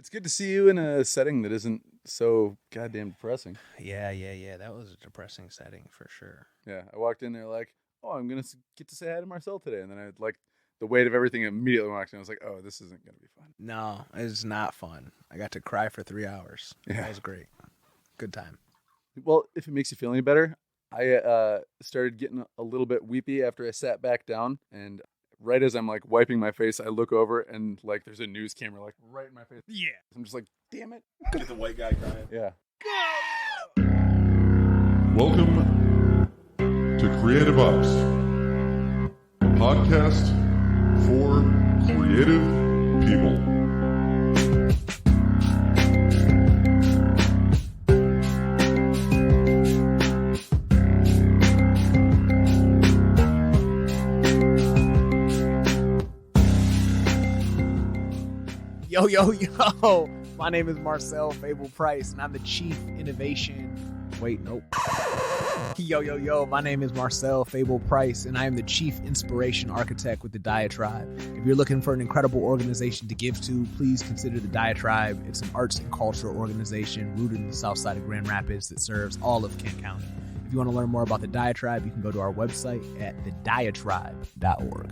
It's good to see you in a setting that isn't so goddamn depressing. Yeah. That was a depressing setting for sure. Yeah, I walked in there like, oh, I'm gonna get to say hi to Marcel today, and then I like the weight of everything immediately walked in. I was like, oh, this isn't gonna be fun. No, it's not fun. I got to cry for 3 hours. Yeah. That was great. Good time. Well, if it makes you feel any better, I started getting a little bit weepy after I sat back down, and right as I'm like wiping my face, I look over and like there's a news camera like right in my face. Yeah. I'm just like, damn it. Get the white guy crying. Yeah. Welcome to Creative Ops, a podcast for creative people. Yo. My name is Marcel Fable Price, and I'm the Chief Innovation. Wait, nope. Yo. My name is Marcel Fable Price, and I am the Chief Inspiration Architect with the Diatribe. If you're looking for an incredible organization to give to, please consider the Diatribe. It's an arts and cultural organization rooted in the south side of Grand Rapids that serves all of Kent County. If you want to learn more about the Diatribe, you can go to our website at thediatribe.org.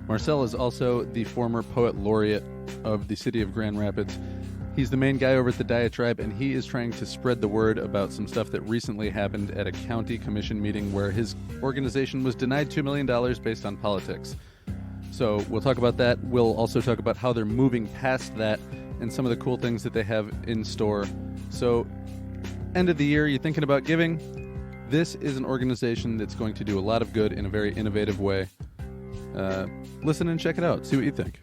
Marcel is also the former poet laureate of the city of Grand Rapids. He's the main guy over at the Diatribe, and he is trying to spread the word about some stuff that recently happened at a county commission meeting where his organization was denied $2 million based on politics. So we'll talk about that. We'll also talk about how they're moving past that and some of the cool things that they have in store. So, end of the year, you're thinking about giving? This is an organization that's going to do a lot of good in a very innovative way. Listen and check it out. See what you think.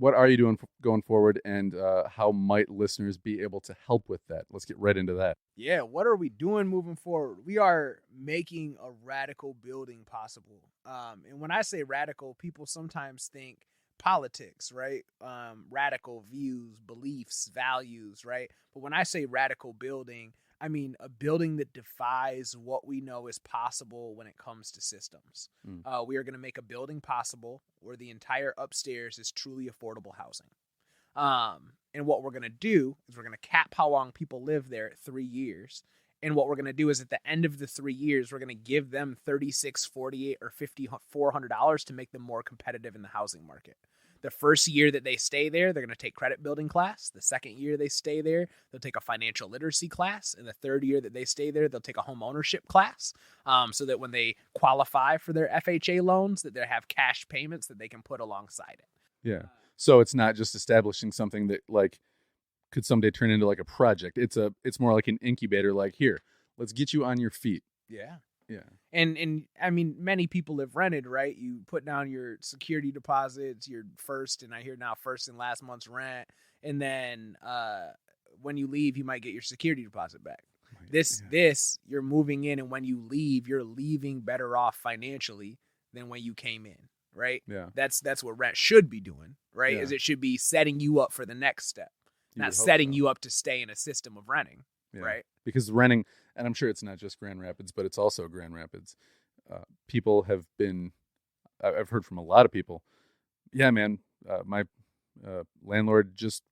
What are you doing going forward, and how might listeners be able to help with that? Let's get right into that. Yeah, what are we doing moving forward? We are making a radical building possible. And when I say radical, people sometimes think politics, right? Radical views, beliefs, values, right? But when I say radical building, I mean a building that defies what we know is possible when it comes to systems. We are going to make a building possible where the entire upstairs is truly affordable housing. And what we're going to do is we're going to cap how long people live there at 3 years. And what we're going to do is at the end of the 3 years, we're going to give them $36, $48, or $5,400 to make them more competitive in the housing market. The first year that they stay there, they're going to take credit building class. The second year they stay there, they'll take a financial literacy class. And the third year that they stay there, they'll take a home ownership class, so that when they qualify for their FHA loans, that they have cash payments that they can put alongside it. Yeah. So it's not just establishing something that like could someday turn into like a project. It's more like an incubator. Like, here, let's get you on your feet. Yeah. Yeah. And I mean, many people have rented, right? You put down your security deposits, your first and last month's rent. And then when you leave, you might get your security deposit back. This, you're moving in. And when you leave, you're leaving better off financially than when you came in, right? Yeah. That's what rent should be doing, right? Yeah. Is it should be setting you up for the next step, not setting you up to stay in a system of renting, right? Because renting, and I'm sure it's not just Grand Rapids, but it's also Grand Rapids. People have been, I've heard from a lot of people, yeah, man, my landlord just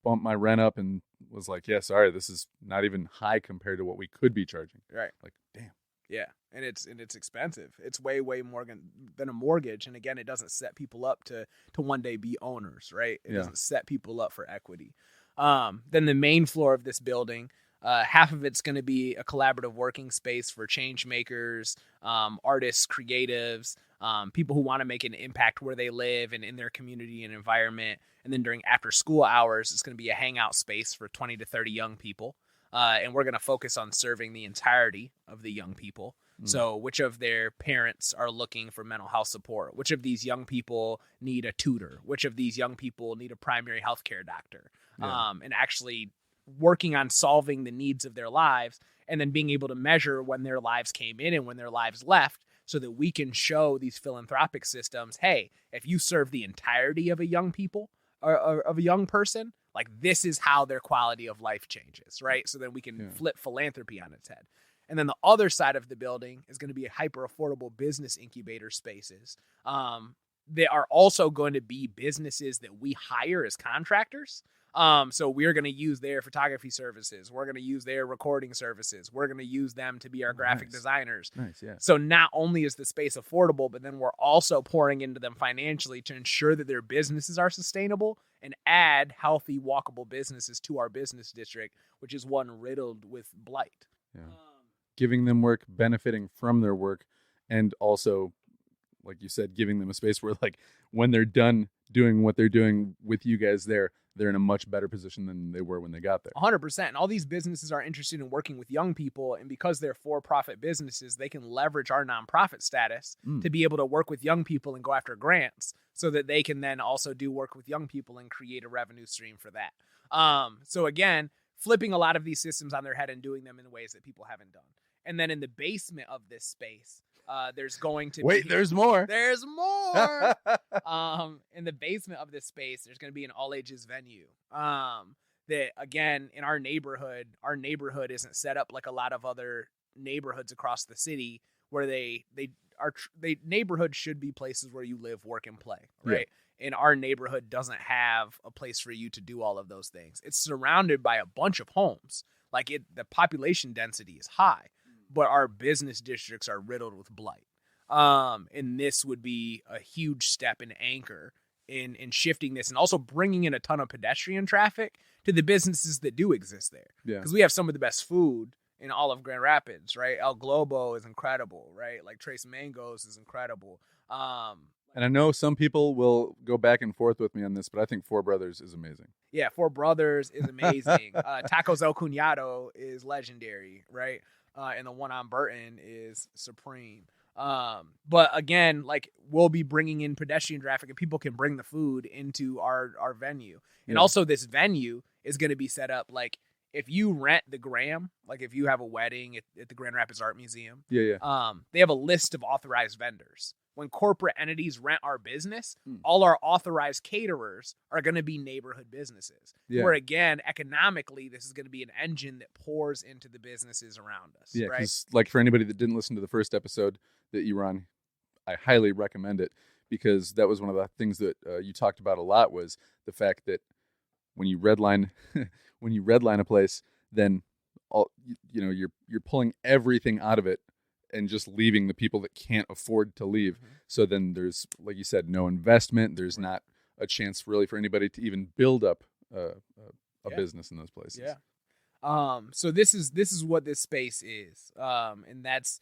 bumped my rent up and was like, yeah, sorry, this is not even high compared to what we could be charging. Right. Like, damn. Yeah, and it's expensive. It's way more than a mortgage. And again, it doesn't set people up to one day be owners, right? It doesn't set people up for equity. Then the main floor of this building, half of it's going to be a collaborative working space for change makers, artists, creatives, people who want to make an impact where they live and in their community and environment. And then during after school hours, it's going to be a hangout space for 20 to 30 young people. And we're going to focus on serving the entirety of the young people. So which of their parents are looking for mental health support? Which of these young people need a tutor? Which of these young people need a primary healthcare doctor? And actually working on solving the needs of their lives and then being able to measure when their lives came in and when their lives left so that we can show these philanthropic systems, hey, if you serve the entirety of a young people of a young person, like this is how their quality of life changes, right? So then we can flip philanthropy on its head. And then the other side of the building is going to be hyper affordable business incubator spaces. They are also going to be businesses that we hire as contractors. So we're going to use their photography services. We're going to use their recording services. We're going to use them to be our graphic designers. Nice, yeah. So not only is the space affordable, but then we're also pouring into them financially to ensure that their businesses are sustainable and add healthy, walkable businesses to our business district, which is one riddled with blight. Yeah. Giving them work, benefiting from their work, and also, like you said, giving them a space where, like, when they're done doing what they're doing with you guys there, they're in a much better position than they were when they got there. 100%. And all these businesses are interested in working with young people. And because they're for-profit businesses, they can leverage our nonprofit status to be able to work with young people and go after grants so that they can then also do work with young people and create a revenue stream for that. So again, flipping a lot of these systems on their head and doing them in ways that people haven't done. And then in the basement of this space, there's going to Wait, be... there's more. There's more. In the basement of this space, there's going to be an all-ages venue. That, again, in our neighborhood isn't set up like a lot of other neighborhoods across the city where neighborhoods should be places where you live, work, and play, right? Yeah. And our neighborhood doesn't have a place for you to do all of those things. It's surrounded by a bunch of homes. The population density is high, but our business districts are riddled with blight. And this would be a huge step and anchor in shifting this and also bringing in a ton of pedestrian traffic to the businesses that do exist there. Yeah. Because we have some of the best food in all of Grand Rapids, right? El Globo is incredible, right? Like Trace Mangoes is incredible. And I know some people will go back and forth with me on this, but I think Four Brothers is amazing. Yeah, Four Brothers is amazing. Tacos El Cuñado is legendary, right? And the one on Burton is supreme. But again, like, we'll be bringing in pedestrian traffic and people can bring the food into our venue. And also this venue is going to be set up like, if you rent the Graham, like if you have a wedding at the Grand Rapids Art Museum, they have a list of authorized vendors. When corporate entities rent our business, all our authorized caterers are going to be neighborhood businesses. Yeah. Where, again, economically, this is going to be an engine that pours into the businesses around us. Yeah, right? Because, like, for anybody that didn't listen to the first episode that you were on, I highly recommend it, because that was one of the things that you talked about a lot, was the fact that when you redline a place, then you're pulling everything out of it and just leaving the people that can't afford to leave. Mm-hmm. So then there's, like you said, no investment. There's not a chance really for anybody to even build up a business in those places. Yeah. So this is what this space is. And that's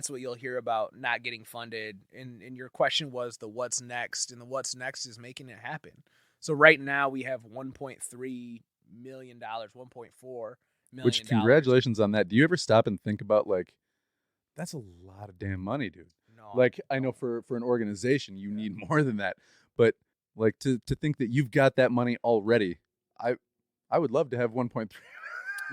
what you'll hear about not getting funded. And your question was the what's next, and the what's next is making it happen. So right now we have $1.3 million, $1.4 million. Which, congratulations on that. Do you ever stop and think about, like, that's a lot of damn money, dude. No, like, I know for an organization, you need more than that. But, like, to think that you've got that money already, I would love to have $1.3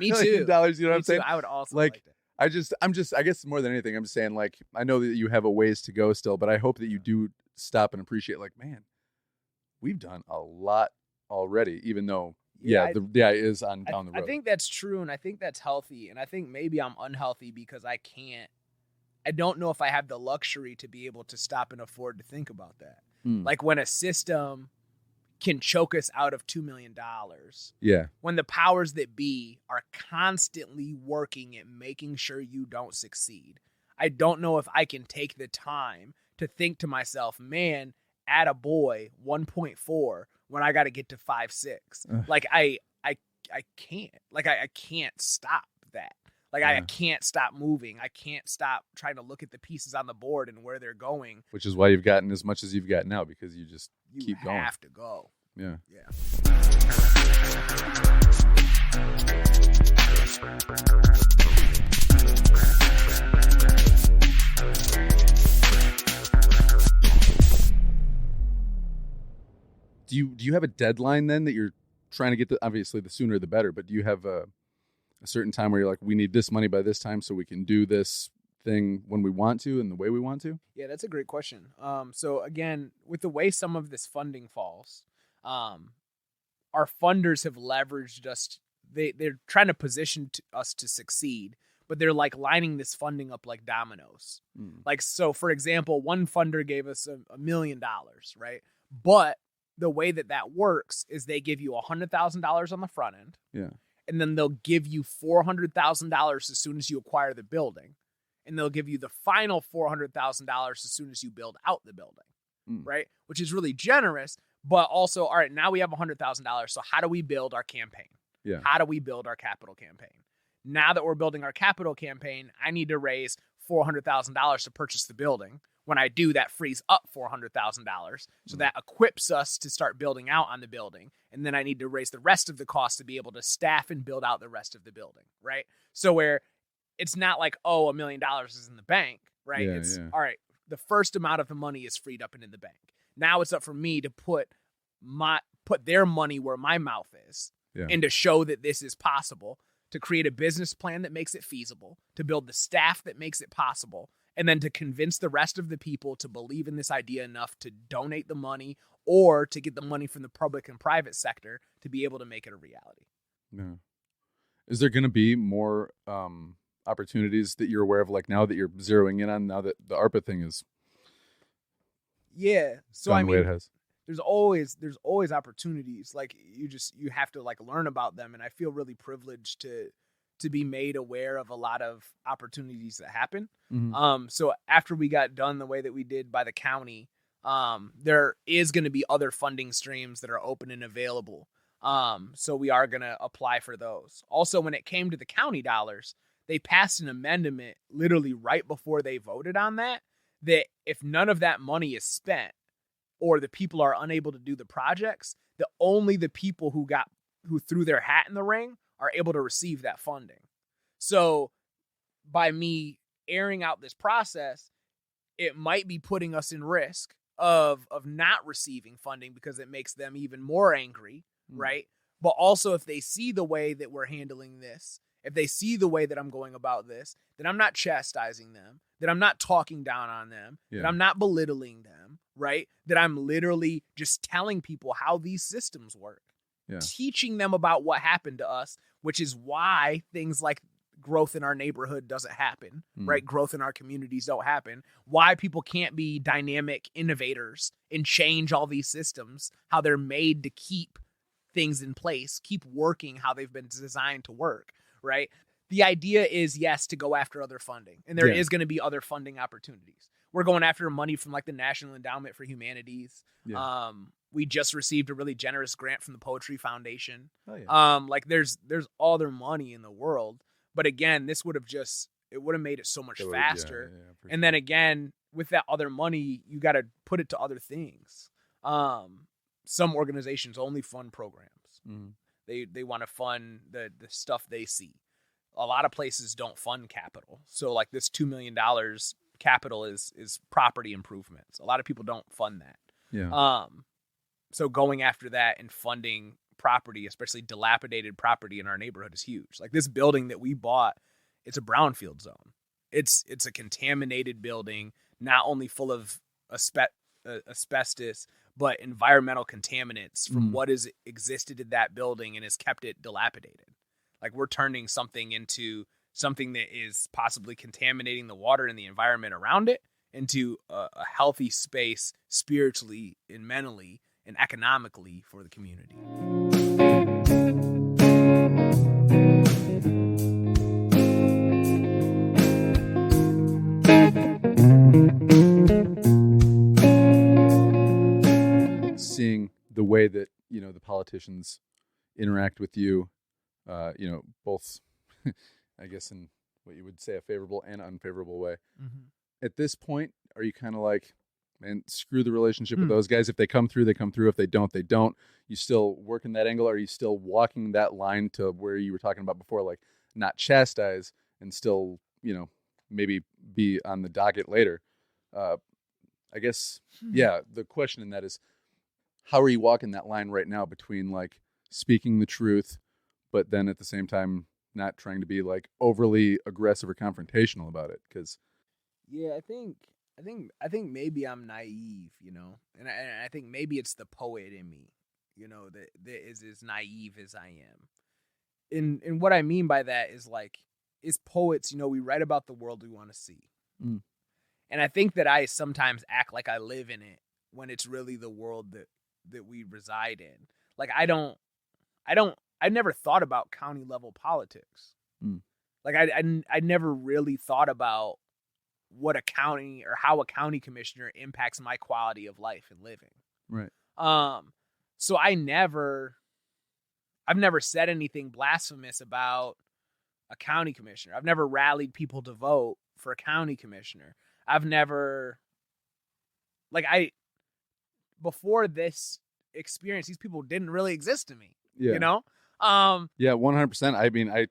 million. You know what I'm saying? I would also like that. I guess more than anything, I'm just saying, like, I know that you have a ways to go still, but I hope that you do stop and appreciate, like, man, we've done a lot already, even though, the DI is on down the road. I think that's true, and I think that's healthy, and I think maybe I'm unhealthy because I don't know if I have the luxury to be able to stop and afford to think about that. Like, when a system can choke us out of $2 million. Yeah. When the powers that be are constantly working at making sure you don't succeed. I don't know if I can take the time to think to myself, man, atta boy, 1.4 when I got to get to 5.6. Like, I can't. Like, I can't stop that. Like, I can't stop moving. I can't stop trying to look at the pieces on the board and where they're going. Which is why you've gotten as much as you've got now, because you just keep going. You have to go. Yeah. Do you have a deadline then that you're trying to get obviously the sooner the better, but do you have a certain time where you're like, we need this money by this time so we can do this thing when we want to and the way we want to? Yeah, that's a great question. So again, with the way some of this funding falls, our funders have leveraged us. They're trying to position us to succeed, but they're like lining this funding up like dominoes. Like, so for example, one funder gave us $1 million, right? But the way that works is they give you $100,000 on the front end. Yeah. And then they'll give you $400,000 as soon as you acquire the building. And they'll give you the final $400,000 as soon as you build out the building, right? Which is really generous, but also, all right, now we have $100,000. So how do we build our campaign? Yeah. How do we build our capital campaign? Now that we're building our capital campaign, I need to raise $400,000 to purchase the building. When I do, that frees up $400,000. So that equips us to start building out on the building. And then I need to raise the rest of the cost to be able to staff and build out the rest of the building, right? So where it's not like, oh, $1 million is in the bank, right? Yeah, all right, the first amount of the money is freed up and in the bank. Now it's up for me to put their money where my mouth is. Yeah. And to show that this is possible, to create a business plan that makes it feasible, to build the staff that makes it possible, and then to convince the rest of the people to believe in this idea enough to donate the money or to get the money from the public and private sector to be able to make it a reality. Yeah. Is there going to be more opportunities that you're aware of, like now that you're zeroing in on, now that the ARPA thing is so gone the way it has? There's always opportunities. Like you have to like learn about them. And I feel really privileged to be made aware of a lot of opportunities that happen. So after we got done the way that we did by the county, there is going to be other funding streams that are open and available. So we are going to apply for those. Also, when it came to the county dollars, they passed an amendment literally right before they voted on that if none of that money is spent, or the people are unable to do the projects, that only the people who threw their hat in the ring are able to receive that funding. So by me airing out this process, it might be putting us in risk of not receiving funding because it makes them even more angry, right? But also if they see the way that we're handling this, if they see the way that I'm going about this, then I'm not chastising them, that I'm not talking down on them, that I'm not belittling them, right? That I'm literally just telling people how these systems work, teaching them about what happened to us, which is why things like growth in our neighborhood doesn't happen, right? Growth in our communities don't happen. Why people can't be dynamic innovators and change all these systems, how they're made to keep things in place, keep working how they've been designed to work, right? The idea is, yes, to go after other funding. And there is going to be other funding opportunities. We're going after money from like the National Endowment for Humanities. We just received a really generous grant from the Poetry Foundation. Like there's all their money in the world. But again, this would have made it so much faster. And then again, with that other money, you got to put it to other things. Some organizations only fund programs. They want to fund the stuff they see. A lot of places don't fund capital. So like this $2 million capital is property improvements. A lot of people don't fund that. So going after that and funding property, especially dilapidated property in our neighborhood, is huge. Like this building that we bought, it's a brownfield zone. It's a contaminated building, not only full of asbestos, but environmental contaminants from what has existed in that building and has kept it dilapidated. Like we're turning something into something that is possibly contaminating the water and the environment around it into a healthy space spiritually and mentally and economically for the community. Seeing the way that, the politicians interact with you, both, I guess, in what you would say a favorable and unfavorable way. At this point, are you kind of like, man, screw the relationship with those guys? If they come through, they come through. If they don't, they don't. You still working that angle? Are you still walking that line to where you were talking about before, like not chastise and still, maybe be on the docket later? I guess, the question in that is, how are you walking that line right now between like speaking the truth, but then at the same time not trying to be like overly aggressive or confrontational about it? Because I think maybe I'm naive, and I think maybe it's the poet in me, that is as naive as I am. And what I mean by that is like, as poets, we write about the world we want to see. Mm. And I think that I sometimes act like I live in it when it's really the world that we reside in. Like I never thought about county level politics. Mm. Like I never really thought about what a county or how a county commissioner impacts my quality of life and living. Right. So I've never said anything blasphemous about a county commissioner. I've never rallied people to vote for a county commissioner. I've never, before this experience, these people didn't really exist to me. Yeah. Yeah, 100%. I mean, I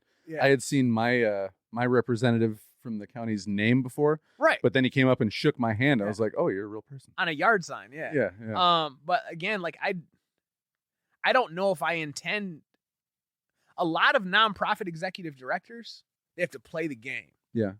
had seen my my representative from the county's name before, right? But then he came up and shook my hand. Yeah. I was like, "Oh, you're a real person." On a yard sign, yeah. Yeah. But again, like I don't know if I intend. A lot of nonprofit executive directors, they have to play the game. Yeah.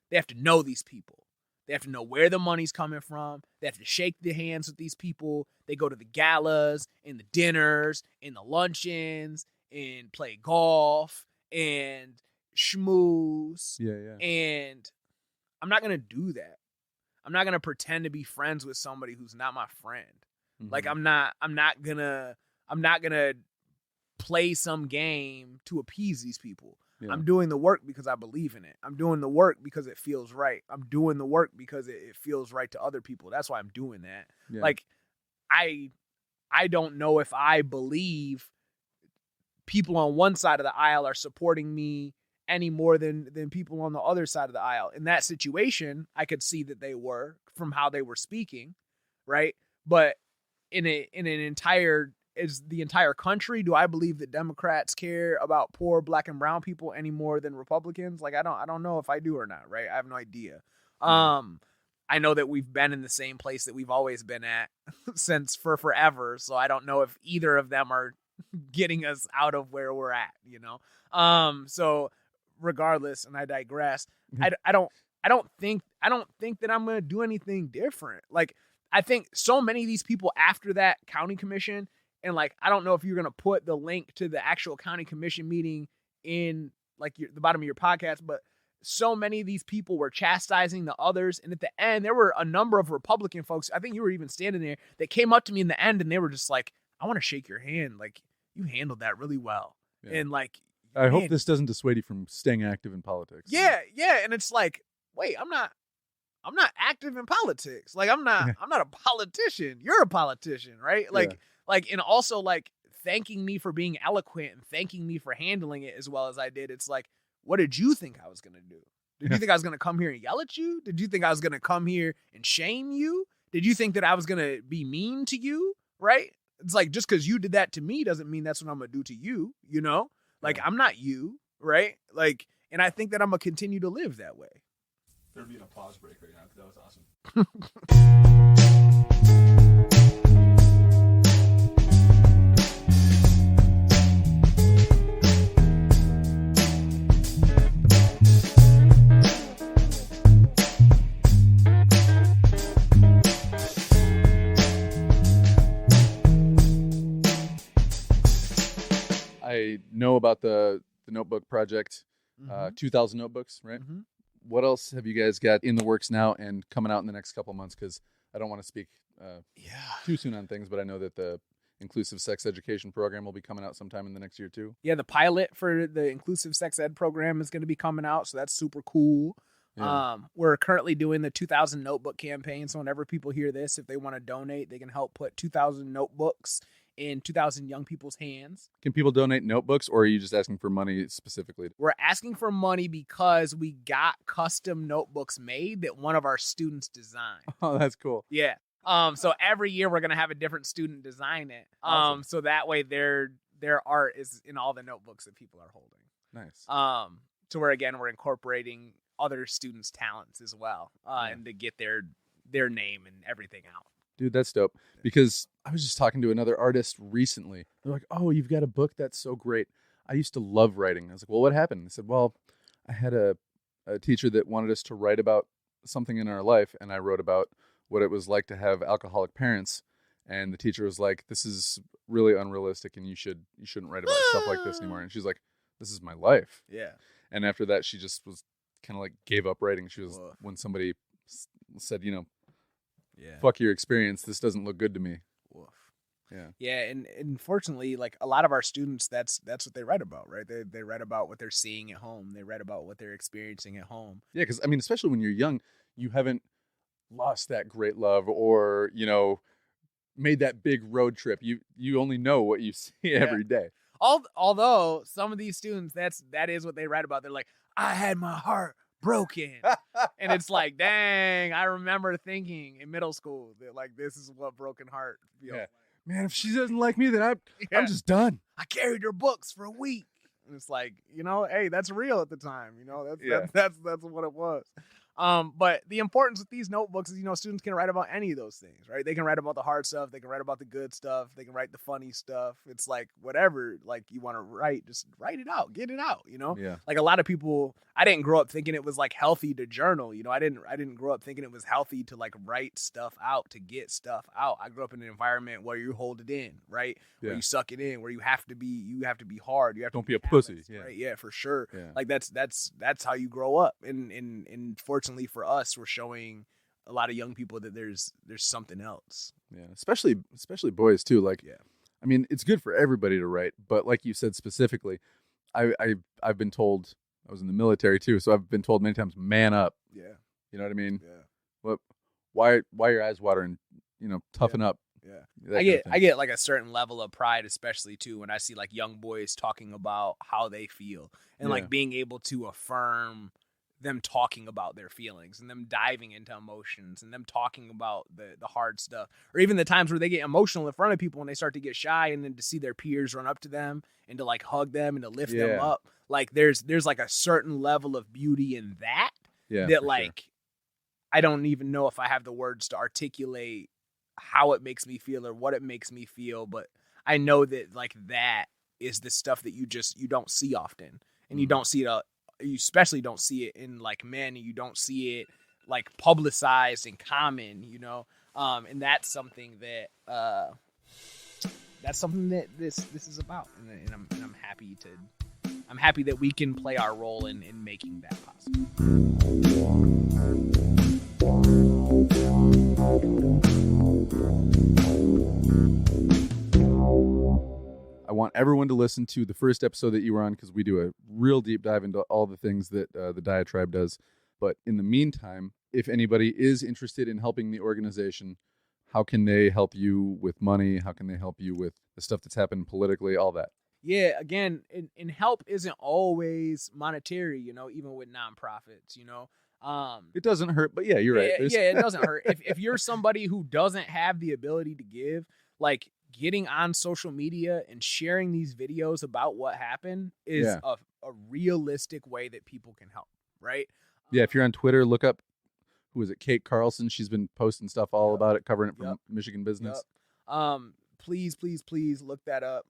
They have to know these people. They have to know where the money's coming from. They have to shake the hands with these people. They go to the galas and the dinners and the luncheons and play golf and schmooze. Yeah. And I'm not going to do that. I'm not going to pretend to be friends with somebody who's not my friend. Mm-hmm. Like I'm not going to play some game to appease these people. Yeah. I'm doing the work because I believe in it. I'm doing the work because it feels right. I'm doing the work because it feels right to other people. That's why I'm doing that. Yeah. Like I don't know if I believe people on one side of the aisle are supporting me any more than people on the other side of the aisle. In that situation, I could see that they were from how they were speaking, right? But in the entire country, do I believe that Democrats care about poor Black and brown people any more than Republicans? Like I don't know if I do or not, right? I have no idea. I know that we've been in the same place that we've always been at since for forever, so I don't know if either of them are getting us out of where we're at, So regardless, and I digress. I don't think that I'm going to do anything different. Like I think so many of these people after that county commission. And like, I don't know if you're going to put the link to the actual county commission meeting in like the bottom of your podcast, but so many of these people were chastising the others. And at the end, there were a number of Republican folks, I think you were even standing there, that came up to me in the end and they were just like, I want to shake your hand. Like you handled that really well. Yeah. And like, I hope this doesn't dissuade you from staying active in politics. Yeah. Yeah. And it's like, wait, I'm not active in politics. Like I'm not a politician. You're a politician, right? Like, and also like thanking me for being eloquent and thanking me for handling it as well as I did. It's like, what did you think I was going to do? Did you think I was going to come here and yell at you? Did you think I was going to come here and shame you? Did you think that I was going to be mean to you? Right? It's like, just because you did that to me doesn't mean that's what I'm going to do to you, Like, I'm not you, right? Like, and I think that I'm going to continue to live that way. There'd be an applause break right now because that was awesome. I know about the notebook project, 2,000 notebooks, right? Mm-hmm. What else have you guys got in the works now and coming out in the next couple months? Because I don't want to speak too soon on things, but I know that the inclusive sex education program will be coming out sometime in the next year too. Yeah, the pilot for the inclusive sex ed program is going to be coming out, so that's super cool. Yeah. We're currently doing the 2,000 notebook campaign, so whenever people hear this, if they want to donate, they can help put 2,000 notebooks in 2,000 young people's hands. Can people donate notebooks, or are you just asking for money specifically? We're asking for money because we got custom notebooks made that one of our students designed. Oh, that's cool. Yeah. So every year we're going to have a different student design it. Awesome. So that way their art is in all the notebooks that people are holding. Nice. So we're incorporating other students' talents as well, and to get their name and everything out. Dude, that's dope. Because I was just talking to another artist recently. They're like, "Oh, you've got a book that's so great. I used to love writing." I was like, "Well, what happened?" They said, "Well, I had a teacher that wanted us to write about something in our life, and I wrote about what it was like to have alcoholic parents. And the teacher was like, this is really unrealistic and you shouldn't write about stuff like this anymore. And she's like, this is my life. Yeah. And after that, she just was kind of like gave up writing. She was, Woof. when somebody said, Yeah. fuck your experience, this doesn't look good to me. Woof. Yeah. Yeah, and unfortunately, like a lot of our students, that's what they write about, right? They write about what they're seeing at home. They write about what they're experiencing at home. Yeah, because I mean, especially when you're young, you haven't lost that great love or, made that big road trip. You only know what you see every day. Although some of these students, that is what they write about. They're like, I had my heart broken. And it's like, dang, I remember thinking in middle school that like this is what broken heart feels like. Man, if she doesn't like me, then I'm just done. I carried her books for a week. And it's like, hey, that's real at the time. That's what it was. But the importance with these notebooks is, students can write about any of those things, right? They can write about the hard stuff. They can write about the good stuff. They can write the funny stuff. It's like whatever, like you want to write, just write it out, get it out, Yeah. Like a lot of people, I didn't grow up thinking it was like healthy to journal. I didn't grow up thinking it was healthy to like write stuff out, to get stuff out. I grew up in an environment where you hold it in, right? Yeah. Where you suck it in, where you have to be hard. You have to Don't be a pussy. balanced, Yeah. right? Yeah, for sure. Yeah. Like that's how you grow up. And fortunately for us, we're showing a lot of young people that there's something else. Yeah. Especially boys too. Like, Yeah. I mean, it's good for everybody to write, but like you said specifically, I've been told, I was in the military too, so I've been told many times, man up. Yeah. You know what I mean? Yeah. Why are your eyes watering? Toughen up. Yeah. That I kind of thing. get like a certain level of pride, especially too, when I see like young boys talking about how they feel and Yeah. like being able to affirm them talking about their feelings and them diving into emotions and them talking about the hard stuff, or even the times where they get emotional in front of people and they start to get shy, and then to see their peers run up to them and to like hug them and to lift them Yeah. up. Like there's like a certain level of beauty in that Yeah. that for like I don't even know if I have the words to articulate how it makes me feel or what it makes me feel, but I know that like that is the stuff that you don't see often, and you don't see it. You especially don't see it in like men, and you don't see it like publicized and common, and that's something that this is about, and I'm happy that we can play our role in making that possible. I want everyone to listen to the first episode that you were on, because we do a real deep dive into all the things that the Diatribe does. But in the meantime, if anybody is interested in helping the organization, how can they help you with money? How can they help you with the stuff that's happened politically, all that? Yeah, again, and help isn't always monetary, even with nonprofits, It doesn't hurt, but yeah, you're right. Yeah, it doesn't hurt. If you're somebody who doesn't have the ability to give, like getting on social media and sharing these videos about what happened is Yeah. a realistic way that people can help, right? Yeah, if you're on Twitter, look up, who is it, Kate Carlson. She's been posting stuff all Yep. about it, covering it from Yep. Michigan Business. Please look that up.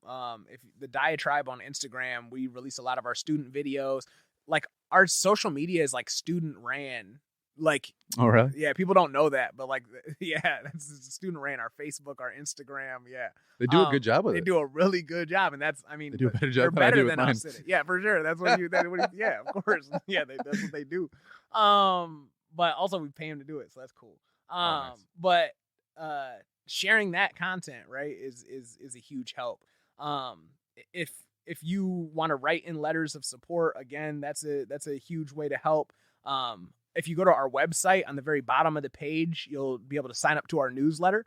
If the Diatribe on Instagram, we release a lot of our student videos. Like our social media is like student ran. Like, Oh, really? yeah, people don't know that, but like, yeah, that's student ran. Our Facebook, our Instagram, yeah, They do a good job with they it. do a really good job, and that's, I mean, They do a better they're job than I better do with than mine. us at it. Yeah, for sure. That's what yeah, of course, yeah, that's what they do. But also we pay them to do it, so that's cool. Nice. But sharing that content, right, is a huge help. If you want to write in letters of support, again, that's a huge way to help. If you go to our website, on the very bottom of the page, you'll be able to sign up to our newsletter.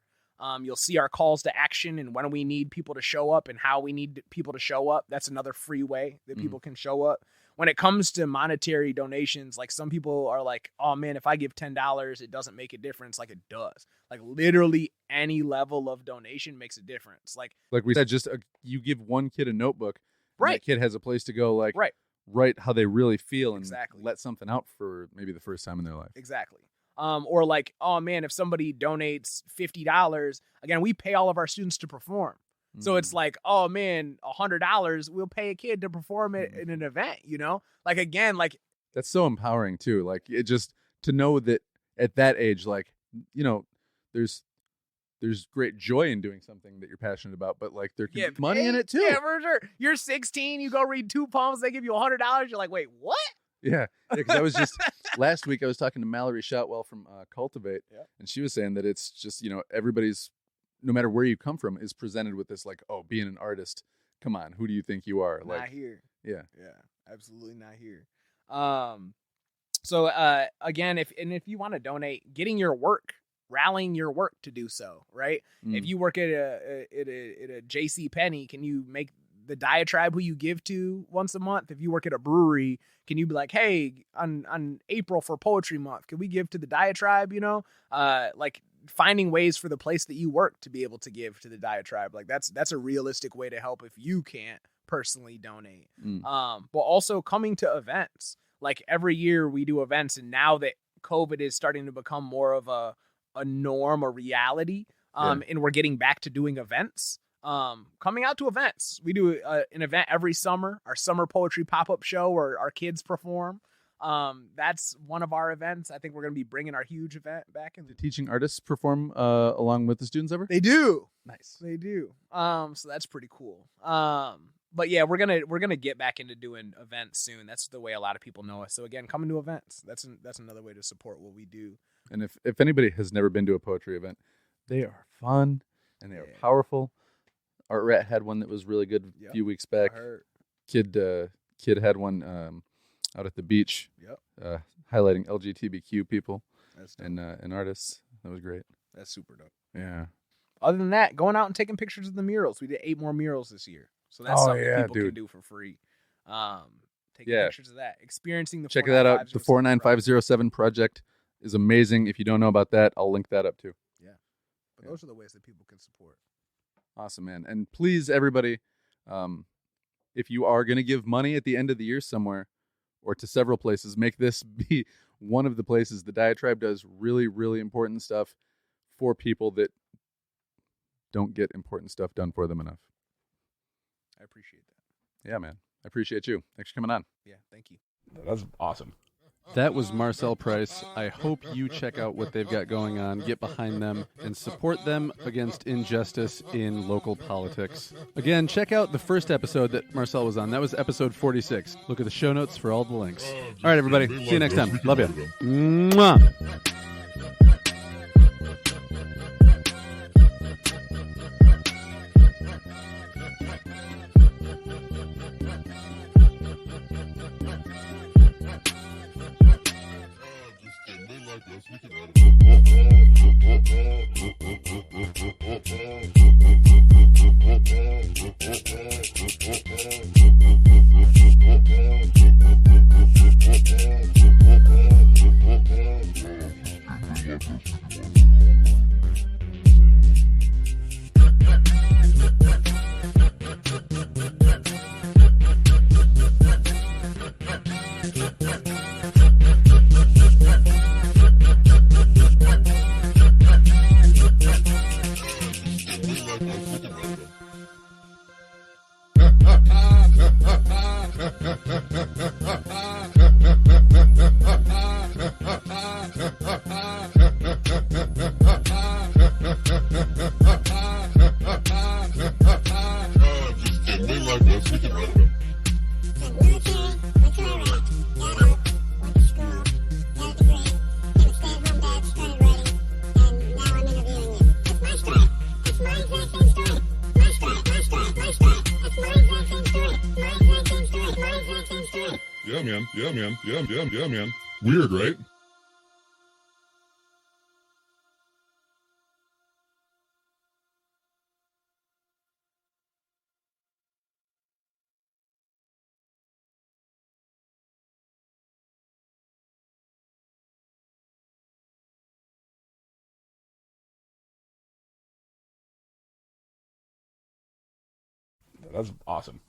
You'll see our calls to action and when we need people to show up and how we need people to show up. That's another free way that people can show up. When it comes to monetary donations, like some people are like, oh man, if I give $10, it doesn't make a difference. Like it does. Like literally any level of donation makes a difference. Like we said, just you give one kid a notebook, and Right. that kid has a place to go, like Right. write how they really feel and Exactly. let something out for maybe the first time in their life. Exactly. Or like, oh man, if somebody donates $50, again, we pay all of our students to perform. So it's like, oh man, $100, we'll pay a kid to perform it in an event, Like again, like That's so empowering too. Like it just to know that at that age, like, there's there's great joy in doing something that you're passionate about, but like there can Get be money in paid? it too. Yeah, for sure. You're 16, you go read 2 poems, they give you $100. You're like, wait, what? Yeah, because I was just last week I was talking to Mallory Shotwell from Cultivate, Yeah. and she was saying that it's just everybody's, no matter where you come from, is presented with this like, oh, being an artist, come on, who do you think you are? Not Like, here. yeah, Absolutely not here. So again, if you want to donate, getting your work, rallying your work to do so, right? If you work at a JC Penney, can you make the Diatribe who you give to once a month? If you work at a brewery, can you be like, hey, on April for Poetry Month, can we give to the Diatribe? Like finding ways for the place that you work to be able to give to the Diatribe. Like that's a realistic way to help if you can't personally donate. But also coming to events. Like every year we do events, and now that COVID is starting to become more of a norm, a reality, and we're getting back to doing events, coming out to events. We do an event every summer, our summer poetry pop-up show where our kids perform. That's one of our events. I think we're going to be bringing our huge event back. Do teaching artists perform along with the students ever? They do. Nice. They do. So that's pretty cool. But yeah, we're gonna get back into doing events soon. That's the way a lot of people know us. So again, coming to events. That's another way to support what we do. And if anybody has never been to a poetry event, they are fun and they are powerful. Art Rat had one that was really good a few weeks back. Kid had one out at the beach, highlighting LGBTQ people and artists. That was great. That's super dope. Yeah. Other than that, going out and taking pictures of the murals. We did 8 more murals this year. So that's something people can do for free. Taking pictures of that. Experiencing the Check that out. The 49507 project is amazing. If you don't know about that, I'll link that up too. Yeah. But those are the ways that people can support. Awesome, man. And please, everybody, if you are going to give money at the end of the year somewhere or to several places, make this be one of the places. The Diatribe does really, really important stuff for people that don't get important stuff done for them enough. I appreciate that. Yeah, man. I appreciate you. Thanks for coming on. Yeah, thank you. That's awesome. That was Marcel Price. I hope you check out what they've got going on, get behind them, and support them against injustice in local politics. Again, check out the first episode that Marcel was on. That was episode 46. Look at the show notes for all the links. All right, everybody. See you next time. Love you. Mwah. Yeah, man. Weird, right? That's awesome.